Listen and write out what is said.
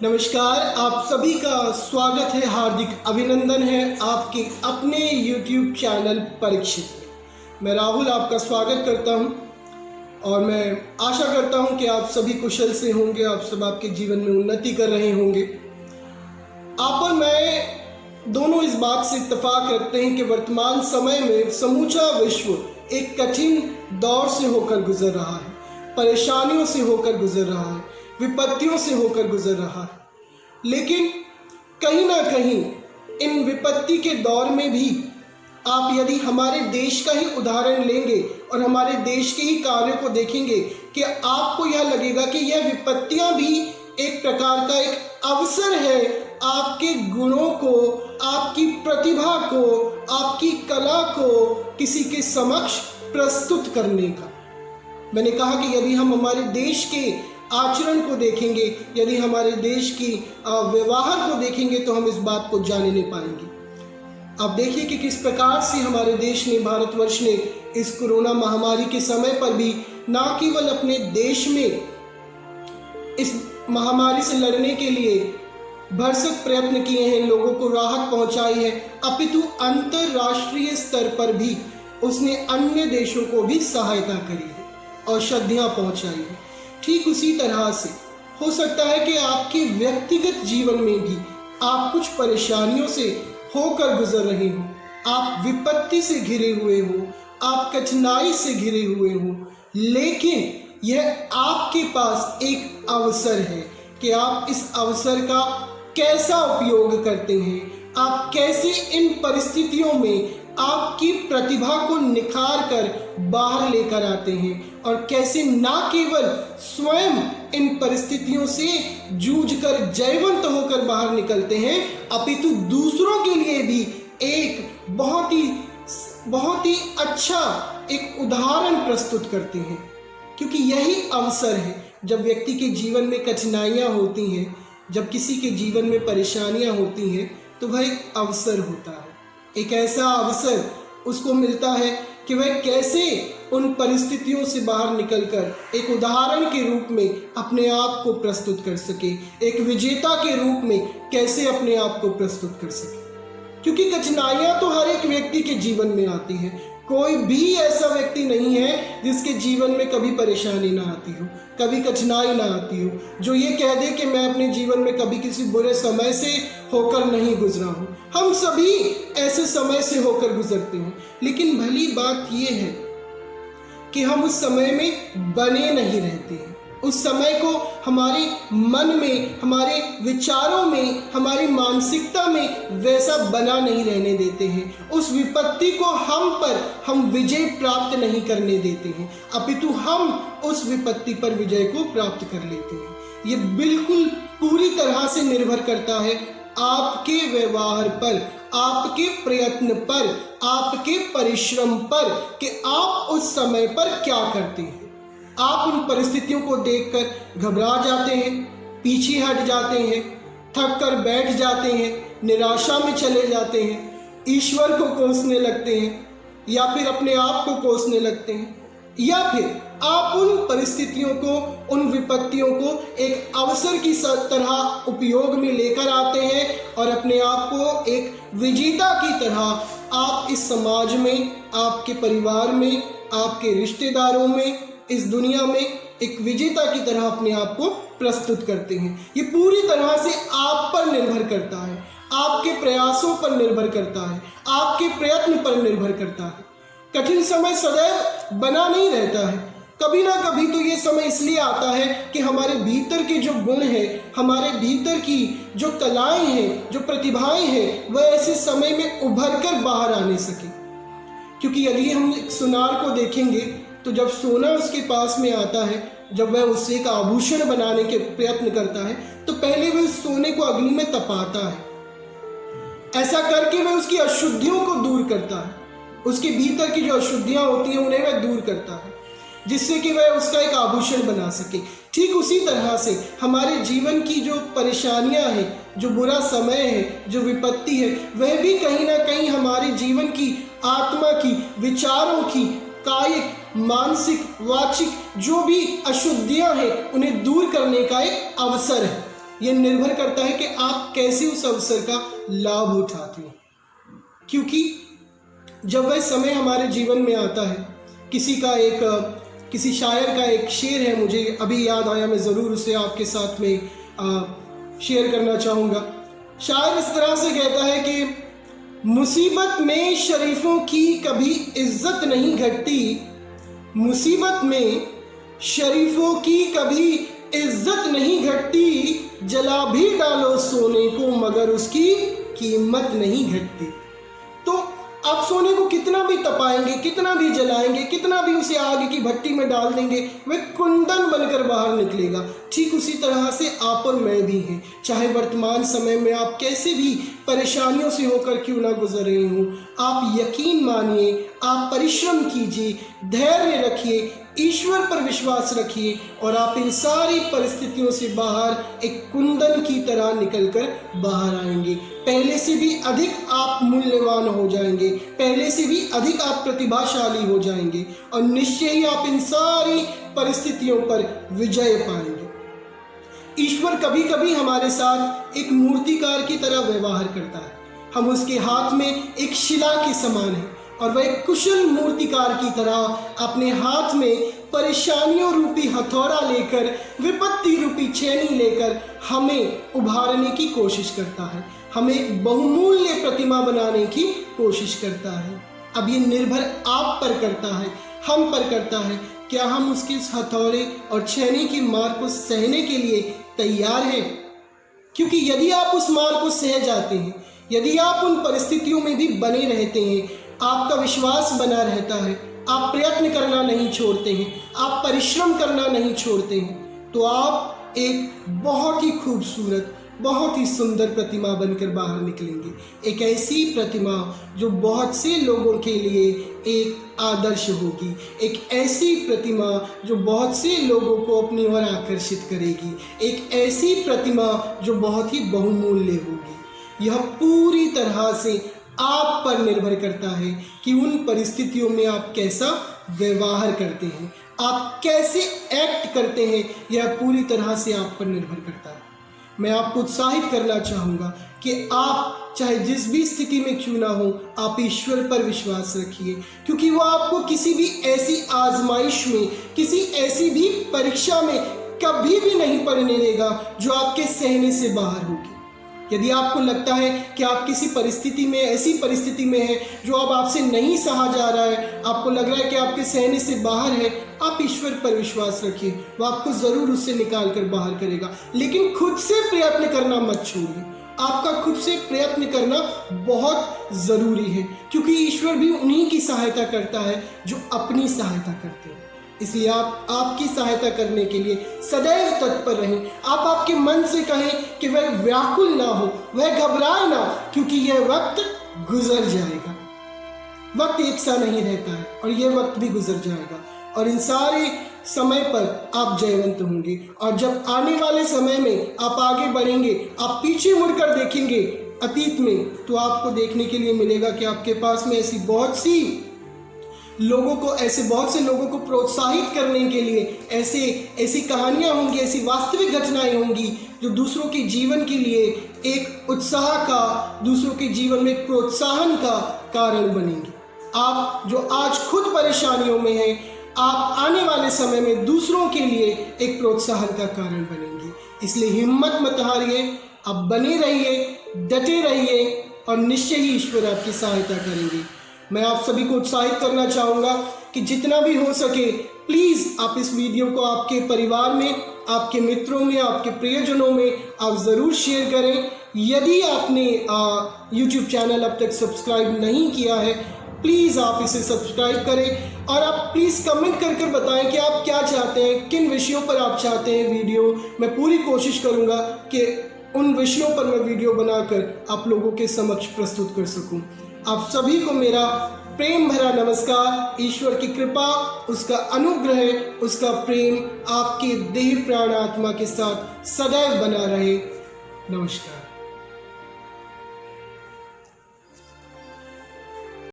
नमस्कार, आप सभी का स्वागत है, हार्दिक अभिनंदन है आपके अपने YouTube चैनल परीक्षित में। मैं राहुल आपका स्वागत करता हूं और मैं आशा करता हूं कि आप सभी कुशल से होंगे, आप सब आपके जीवन में उन्नति कर रहे होंगे। आप और मैं दोनों इस बात से इत्तेफाक रखते हैं कि वर्तमान समय में समूचा विश्व एक कठिन दौर से होकर गुजर रहा है, परेशानियों से होकर गुजर रहा है, विपत्तियों से होकर गुजर रहा है। लेकिन कहीं ना कहीं इन विपत्ति के दौर में भी आप यदि हमारे देश का ही उदाहरण लेंगे और हमारे देश के ही कार्यों को देखेंगे कि आपको यह लगेगा कि यह विपत्तियां भी एक प्रकार का एक अवसर है आपके गुणों को, आपकी प्रतिभा को, आपकी कला को किसी के समक्ष प्रस्तुत करने का। मैंने कहा कि यदि हम हमारे देश के आचरण को देखेंगे, यदि हमारे देश की व्यवहार को देखेंगे तो हम इस बात को जान नहीं पाएंगे। आप देखिए कि किस प्रकार से हमारे देश ने, भारतवर्ष ने इस कोरोना महामारी के समय पर भी न केवल अपने देश में इस महामारी से लड़ने के लिए भरसक प्रयत्न किए हैं, लोगों को राहत पहुंचाई है, अपितु अंतर्राष्ट्रीय स्तर पर भी उसने अन्य देशों को भी सहायता करी है, औषधियाँ पहुंचाई है। ठीक उसी तरह से हो सकता है कि आपके व्यक्तिगत जीवन में भी आप कुछ परेशानियों से होकर गुजर रहे हो, आप विपत्ति से घिरे हुए हो, आप कठिनाई से घिरे हुए हो, लेकिन यह आपके पास एक अवसर है कि आप इस अवसर का कैसा उपयोग करते हैं, आप कैसे इन परिस्थितियों में आपकी प्रतिभा को निखार कर बाहर लेकर आते हैं और कैसे ना केवल स्वयं इन परिस्थितियों से जूझकर जयवंत होकर बाहर निकलते हैं, अपितु दूसरों के लिए भी एक बहुत ही अच्छा एक उदाहरण प्रस्तुत करते हैं। क्योंकि यही अवसर है, जब व्यक्ति के जीवन में कठिनाइयाँ होती हैं, जब किसी के जीवन में परेशानियाँ होती हैं, तो वह एक अवसर होता है, एक ऐसा अवसर उसको मिलता है कि वह कैसे उन परिस्थितियों से बाहर निकलकर एक उदाहरण के रूप में अपने आप को प्रस्तुत कर सके, एक विजेता के रूप में कैसे अपने आप को प्रस्तुत कर सके। क्योंकि कठिनाइयाँ तो हर एक व्यक्ति के जीवन में आती हैं, कोई भी ऐसा व्यक्ति नहीं है जिसके जीवन में कभी परेशानी ना आती हो, कभी कठिनाई ना आती हो, जो ये कह दे कि मैं अपने जीवन में कभी किसी बुरे समय से होकर नहीं गुजरा हूँ। हम सभी ऐसे समय से होकर गुजरते हैं, लेकिन भली बात ये है कि हम उस समय में बने नहीं रहते हैं। उस समय को हमारे मन में, हमारे विचारों में, हमारी मानसिकता में वैसा बना नहीं रहने देते हैं। उस विपत्ति को हम विजय प्राप्त नहीं करने देते हैं, अपितु हम उस विपत्ति पर विजय को प्राप्त कर लेते हैं। ये बिल्कुल पूरी तरह से निर्भर करता है आपके व्यवहार पर, आपके प्रयत्न पर, आपके परिश्रम पर कि आप उस समय पर क्या करते हैं। आप उन परिस्थितियों को देखकर घबरा जाते हैं, पीछे हट जाते हैं, थक कर बैठ जाते हैं, निराशा में चले जाते हैं, ईश्वर को कोसने लगते हैं, या फिर अपने आप को कोसने लगते हैं, या फिर आप उन परिस्थितियों को, उन विपत्तियों को एक अवसर की तरह उपयोग में लेकर आते हैं और अपने आप को एक विजेता की तरह आप इस समाज में, आपके परिवार में, आपके रिश्तेदारों में, इस दुनिया में एक विजेता की तरह अपने आप को प्रस्तुत करते हैं। ये पूरी तरह से आप पर निर्भर करता है, आपके प्रयासों पर निर्भर करता है, आपके प्रयत्न पर निर्भर करता है। कठिन समय सदैव बना नहीं रहता है, कभी ना कभी तो ये समय इसलिए आता है कि हमारे भीतर के जो गुण हैं, हमारे भीतर की जो कलाएं हैं, जो प्रतिभाएं हैं, वह ऐसे समय में उभर कर बाहर आने सके। क्योंकि यदि हम सुनार को देखेंगे तो जब सोना उसके पास में आता है, जब वह उससे एक आभूषण बनाने के प्रयत्न करता है, तो पहले वह उस सोने को अग्नि में तपाता है। ऐसा करके वह उसकी अशुद्धियों को दूर करता है, उसके भीतर की जो अशुद्धियां होती हैं उन्हें वह दूर करता है, जिससे कि वह उसका एक आभूषण बना सके। ठीक उसी तरह से हमारे जीवन की जो परेशानियां हैं, जो बुरा समय है, जो विपत्ति है, वह भी कहीं ना कहीं हमारे जीवन की, आत्मा की, विचारों की, कायिक, मानसिक, वाचिक जो भी अशुद्धियां हैं उन्हें दूर करने का एक अवसर है। ये निर्भर करता है कि आप कैसे उस अवसर का लाभ उठाते हैं। क्योंकि जब वह समय हमारे जीवन में आता है, किसी शायर का एक शेर है, मुझे अभी याद आया, मैं ज़रूर उसे आपके साथ में शेयर करना चाहूँगा। शायर इस तरह से कहता है कि मुसीबत में शरीफों की कभी इज्जत नहीं घटती, मुसीबत में शरीफों की कभी इज्जत नहीं घटती, जला भी डालो सोने को मगर उसकी कीमत नहीं घटती। तो आप सोने को कितना भी तपाएंगे, कितना भी जलाएंगे, कितना भी उसे आग की भट्टी में डाल देंगे, वह कुंदन बनकर बाहर निकलेगा। ठीक उसी तरह से आप और मैं भी हैं। चाहे वर्तमान समय में आप कैसे भी परेशानियों से होकर क्यों ना गुजर रहे हों, आप यकीन मानिए, आप परिश्रम कीजिए, धैर्य रखिए, ईश्वर पर विश्वास रखिए और आप इन सारी परिस्थितियों से बाहर एक कुंदन की तरह निकलकर बाहर आएंगे। पहले से भी अधिक आप मूल्यवान हो जाएंगे, पहले से भी अधिक आप प्रतिभाशाली हो जाएंगे और निश्चय ही आप इन सारी परिस्थितियों पर विजय पाएंगे। ईश्वर कभी कभी हमारे साथ एक मूर्तिकार की तरह व्यवहार करता है। हम उसके हाथ में एक शिला के समान हैं और वह एक कुशल मूर्तिकार की तरह अपने हाथ में परेशानियों रूपी हथौड़ा लेकर, विपत्ति रूपी छेनी लेकर हमें उभारने की कोशिश करता है, हमें एक बहुमूल्य प्रतिमा बनाने की कोशिश करता है। अब ये निर्भर आप पर करता है, हम पर करता है, क्या हम उसके इस हथौड़े और छेनी की मार को सहने के लिए तैयार हैं? क्योंकि यदि आप उस मार को सह जाते हैं, यदि आप उन परिस्थितियों में भी बने रहते हैं, आपका विश्वास बना रहता है, आप प्रयत्न करना नहीं छोड़ते हैं, आप परिश्रम करना नहीं छोड़ते हैं, तो आप एक बहुत ही खूबसूरत, बहुत ही सुंदर प्रतिमा बनकर बाहर निकलेंगे। एक ऐसी प्रतिमा जो बहुत से लोगों के लिए एक आदर्श होगी, एक ऐसी प्रतिमा जो बहुत से लोगों को अपनी ओर आकर्षित करेगी, एक ऐसी प्रतिमा जो बहुत ही बहुमूल्य होगी। यह पूरी तरह से आप पर निर्भर करता है कि उन परिस्थितियों में आप कैसा व्यवहार करते हैं, आप कैसे एक्ट करते हैं, यह पूरी तरह से आप पर निर्भर करता है। मैं आपको उत्साहित करना चाहूँगा कि आप चाहे जिस भी स्थिति में क्यों ना हो, आप ईश्वर पर विश्वास रखिए, क्योंकि वो आपको किसी भी ऐसी आजमाइश में, किसी ऐसी भी परीक्षा में कभी भी नहीं पड़ने देगा जो आपके सहने से बाहर होगी। यदि आपको लगता है कि आप किसी परिस्थिति में, ऐसी परिस्थिति में हैं जो अब आपसे नहीं सहा जा रहा है, आपको लग रहा है कि आपके सहने से बाहर है, आप ईश्वर पर विश्वास रखिए, वो आपको ज़रूर उससे निकाल कर बाहर करेगा। लेकिन खुद से प्रयत्न करना मत छोड़िए, आपका खुद से प्रयत्न करना बहुत ज़रूरी है, क्योंकि ईश्वर भी उन्हीं की सहायता करता है जो अपनी सहायता करते हैं। इसलिए आप आपकी सहायता करने के लिए सदैव तत्पर रहें। आप आपके मन से कहें कि वह व्याकुल ना हो, वह घबराए ना, क्योंकि यह वक्त गुजर जाएगा। वक्त एक सा नहीं रहता है और यह वक्त भी गुजर जाएगा और इन सारे समय पर आप जयवंत होंगे। और जब आने वाले समय में आप आगे बढ़ेंगे, आप पीछे मुड़कर देखेंगे अतीत में, तो आपको देखने के लिए मिलेगा कि आपके पास में ऐसे बहुत से लोगों को प्रोत्साहित करने के लिए ऐसी कहानियां होंगी, ऐसी वास्तविक घटनाएं होंगी जो दूसरों के जीवन के लिए एक उत्साह का, दूसरों के जीवन में प्रोत्साहन का कारण बनेंगी। आप जो आज खुद परेशानियों में हैं, आप आने वाले समय में दूसरों के लिए एक प्रोत्साहन का कारण बनेंगे। इसलिए हिम्मत मत हारिए, आप बने रहिए, डटे रहिए और निश्चय ही ईश्वर आपकी सहायता करेंगे। मैं आप सभी को उत्साहित करना चाहूँगा कि जितना भी हो सके प्लीज़ आप इस वीडियो को आपके परिवार में, आपके मित्रों में, आपके प्रियजनों में आप ज़रूर शेयर करें। यदि आपने YouTube चैनल अब तक सब्सक्राइब नहीं किया है, प्लीज़ आप इसे सब्सक्राइब करें और आप प्लीज़ कमेंट कर बताएं कि आप क्या चाहते हैं, किन विषयों पर आप चाहते हैं वीडियो। मैं पूरी कोशिश करूँगा कि उन विषयों पर मैं वीडियो बनाकर आप लोगों के समक्ष प्रस्तुत कर सकूँ। आप सभी को मेरा प्रेम भरा नमस्कार। ईश्वर की कृपा, उसका अनुग्रह, उसका प्रेम आपके देह प्राण आत्मा के साथ सदैव बना रहे। नमस्कार।